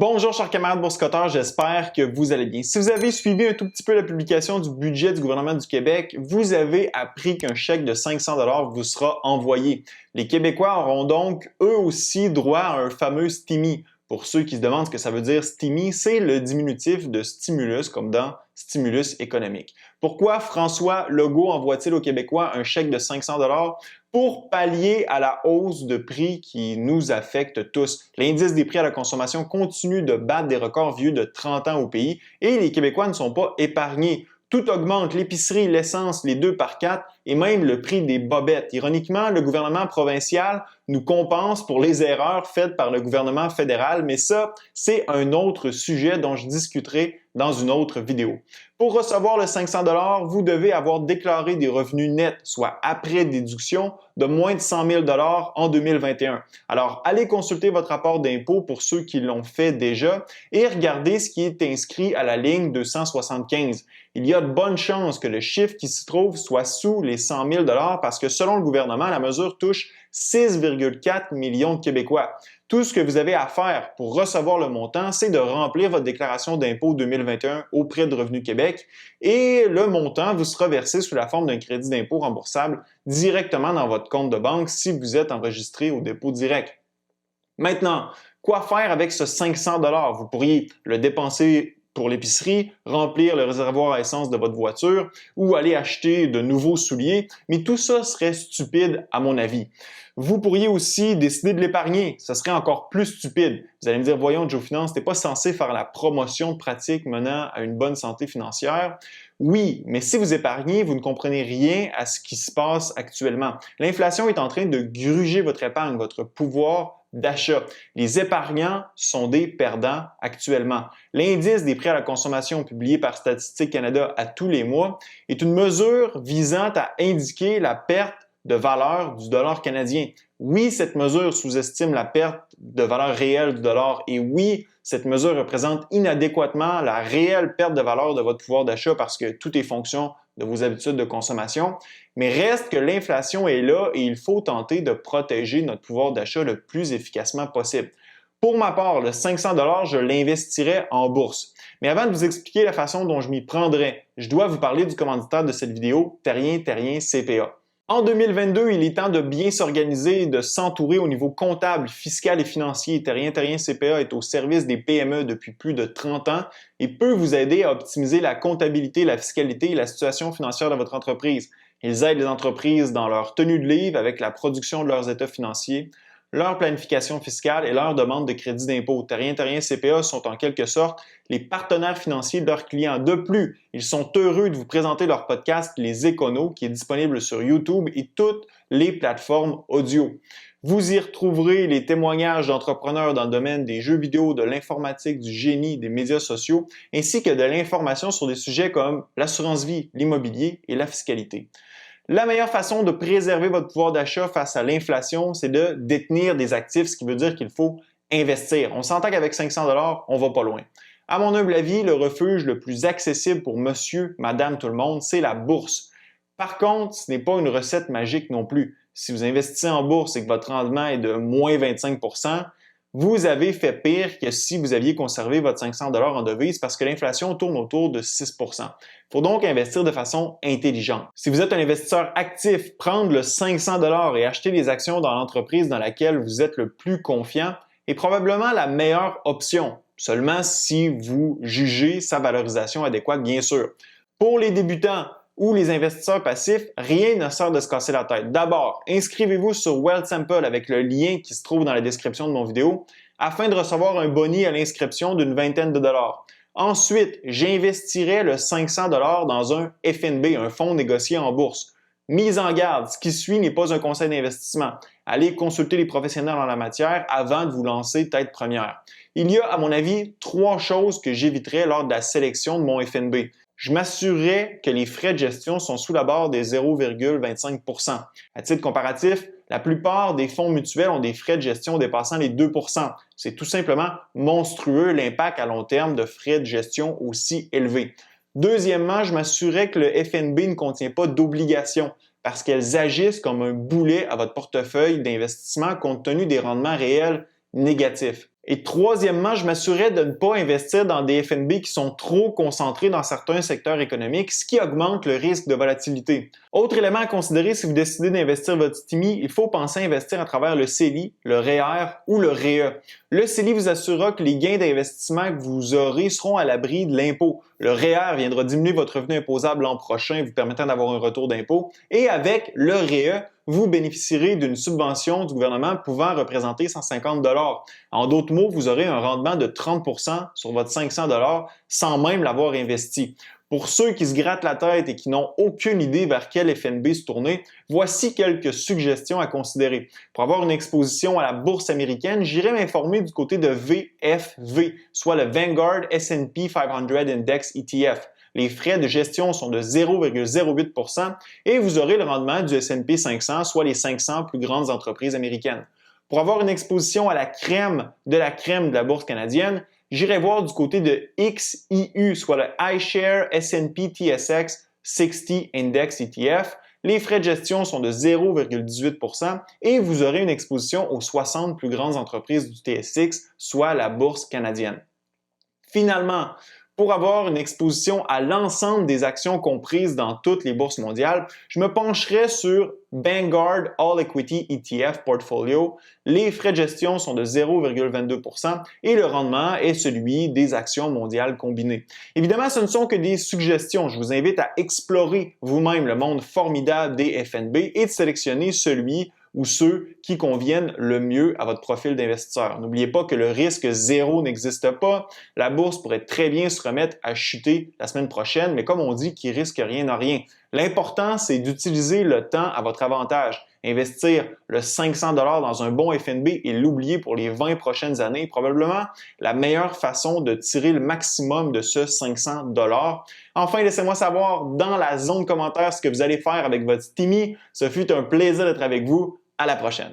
Bonjour chers camarades boursicotteurs, j'espère que vous allez bien. Si vous avez suivi un tout petit peu la publication du budget du gouvernement du Québec, vous avez appris qu'un chèque de 500 $ vous sera envoyé. Les Québécois auront donc eux aussi droit à un fameux STIMI. Pour ceux qui se demandent ce que ça veut dire STIMI, c'est le diminutif de stimulus, comme dans stimulus économique. Pourquoi François Legault envoie-t-il aux Québécois un chèque de 500 $ pour pallier à la hausse de prix qui nous affecte tous? L'indice des prix à la consommation continue de battre des records vieux de 30 ans au pays et les Québécois ne sont pas épargnés. Tout augmente, l'épicerie, l'essence, les 2 par 4 et même le prix des bobettes. Ironiquement, le gouvernement provincial nous compense pour les erreurs faites par le gouvernement fédéral, mais ça, c'est un autre sujet dont je discuterai dans une autre vidéo. Pour recevoir le 500 $, vous devez avoir déclaré des revenus nets, soit après déduction, de moins de 100 000 $ en 2021. Alors, allez consulter votre rapport d'impôt pour ceux qui l'ont fait déjà et regardez ce qui est inscrit à la ligne 275. Il y a de bonnes chances que le chiffre qui s'y trouve soit sous les 100 000 $ parce que selon le gouvernement, la mesure touche 6,4 millions de Québécois. Tout ce que vous avez à faire pour recevoir le montant, c'est de remplir votre déclaration d'impôt 2021 auprès de Revenu Québec et le montant vous sera versé sous la forme d'un crédit d'impôt remboursable directement dans votre compte de banque si vous êtes enregistré au dépôt direct. Maintenant, quoi faire avec ce 500 $? Vous pourriez le dépenser pour l'épicerie, remplir le réservoir à essence de votre voiture ou aller acheter de nouveaux souliers, mais tout ça serait stupide à mon avis. Vous pourriez aussi décider de l'épargner, ce serait encore plus stupide. Vous allez me dire, voyons Joe Finance, t'es pas censé faire la promotion de pratiques menant à une bonne santé financière. Oui, mais si vous épargnez, vous ne comprenez rien à ce qui se passe actuellement. L'inflation est en train de gruger votre épargne, votre pouvoir d'achat. Les épargnants sont des perdants actuellement. L'indice des prix à la consommation publié par Statistique Canada à tous les mois est une mesure visant à indiquer la perte de valeur du dollar canadien. Oui, cette mesure sous-estime la perte de valeur réelle du dollar et oui, cette mesure représente inadéquatement la réelle perte de valeur de votre pouvoir d'achat parce que tout est fonction de vos habitudes de consommation, mais reste que l'inflation est là et il faut tenter de protéger notre pouvoir d'achat le plus efficacement possible. Pour ma part, le 500 $, je l'investirais en bourse. Mais avant de vous expliquer la façon dont je m'y prendrais, je dois vous parler du commanditaire de cette vidéo, Terrien CPA. En 2022, il est temps de bien s'organiser et de s'entourer au niveau comptable, fiscal et financier. Terrien CPA est au service des PME depuis plus de 30 ans et peut vous aider à optimiser la comptabilité, la fiscalité et la situation financière de votre entreprise. Ils aident les entreprises dans leur tenue de livre avec la production de leurs états financiers, leur planification fiscale et leur demande de crédit d'impôt. Terrien CPA sont en quelque sorte les partenaires financiers de leurs clients. De plus, ils sont heureux de vous présenter leur podcast Les Éconos qui est disponible sur YouTube et toutes les plateformes audio. Vous y retrouverez les témoignages d'entrepreneurs dans le domaine des jeux vidéo, de l'informatique, du génie, des médias sociaux, ainsi que de l'information sur des sujets comme l'assurance vie, l'immobilier et la fiscalité. La meilleure façon de préserver votre pouvoir d'achat face à l'inflation, c'est de détenir des actifs, ce qui veut dire qu'il faut investir. On s'entend qu'avec 500 $, on va pas loin. À mon humble avis, le refuge le plus accessible pour monsieur, madame, tout le monde, c'est la bourse. Par contre, ce n'est pas une recette magique non plus. Si vous investissez en bourse et que votre rendement est de moins 25 %, vous avez fait pire que si vous aviez conservé votre 500 $ en devise parce que l'inflation tourne autour de 6 %. Il faut donc investir de façon intelligente. Si vous êtes un investisseur actif, prendre le 500 $ et acheter des actions dans l'entreprise dans laquelle vous êtes le plus confiant est probablement la meilleure option, seulement si vous jugez sa valorisation adéquate, bien sûr. Pour les débutants, ou les investisseurs passifs, rien ne sert de se casser la tête. D'abord, inscrivez-vous sur Wealthsample avec le lien qui se trouve dans la description de mon vidéo afin de recevoir un boni à l'inscription d'une vingtaine de dollars. Ensuite, j'investirai le 500 $ dans un FNB, un fonds négocié en bourse. Mise en garde, ce qui suit n'est pas un conseil d'investissement. Allez consulter les professionnels en la matière avant de vous lancer tête première. Il y a, à mon avis, 3 choses que j'éviterai lors de la sélection de mon FNB. Je m'assurerai que les frais de gestion sont sous la barre des 0,25 %. À titre comparatif, la plupart des fonds mutuels ont des frais de gestion dépassant les 2 %. C'est tout simplement monstrueux l'impact à long terme de frais de gestion aussi élevés. Deuxièmement, je m'assurerai que le FNB ne contient pas d'obligations parce qu'elles agissent comme un boulet à votre portefeuille d'investissement compte tenu des rendements réels négatifs. Et troisièmement, je m'assurais de ne pas investir dans des FNB qui sont trop concentrés dans certains secteurs économiques, ce qui augmente le risque de volatilité. Autre élément à considérer si vous décidez d'investir votre TIMI, il faut penser à investir à travers le CELI, le REER ou le REA. Le CELI vous assurera que les gains d'investissement que vous aurez seront à l'abri de l'impôt. Le REER viendra diminuer votre revenu imposable l'an prochain, vous permettant d'avoir un retour d'impôt. Et avec le REA, vous bénéficierez d'une subvention du gouvernement pouvant représenter 150 $. En d'autres mots, vous aurez un rendement de 30 % sur votre 500 $ sans même l'avoir investi. Pour ceux qui se grattent la tête et qui n'ont aucune idée vers quel FNB se tourner, voici quelques suggestions à considérer. Pour avoir une exposition à la bourse américaine, j'irai m'informer du côté de VFV, soit le Vanguard S&P 500 Index ETF. Les frais de gestion sont de 0,08 % et vous aurez le rendement du S&P 500, soit les 500 plus grandes entreprises américaines. Pour avoir une exposition à la crème de la bourse canadienne, j'irai voir du côté de XIU, soit le iShare S&P TSX 60 Index ETF. Les frais de gestion sont de 0,18 % et vous aurez une exposition aux 60 plus grandes entreprises du TSX, soit la bourse canadienne. Finalement, pour avoir une exposition à l'ensemble des actions comprises dans toutes les bourses mondiales, je me pencherai sur Vanguard All Equity ETF Portfolio. Les frais de gestion sont de 0,22 % et le rendement est celui des actions mondiales combinées. Évidemment, ce ne sont que des suggestions. Je vous invite à explorer vous-même le monde formidable des FNB et de sélectionner celui ou ceux qui conviennent le mieux à votre profil d'investisseur. N'oubliez pas que le risque zéro n'existe pas. La bourse pourrait très bien se remettre à chuter la semaine prochaine, mais comme on dit, qui risque rien n'a rien. L'important, c'est d'utiliser le temps à votre avantage. Investir le 500 $ dans un bon FNB et l'oublier pour les 20 prochaines années est probablement la meilleure façon de tirer le maximum de ce 500 $. Enfin, laissez-moi savoir dans la zone commentaire ce que vous allez faire avec votre TIMI. Ce fut un plaisir d'être avec vous. À la prochaine.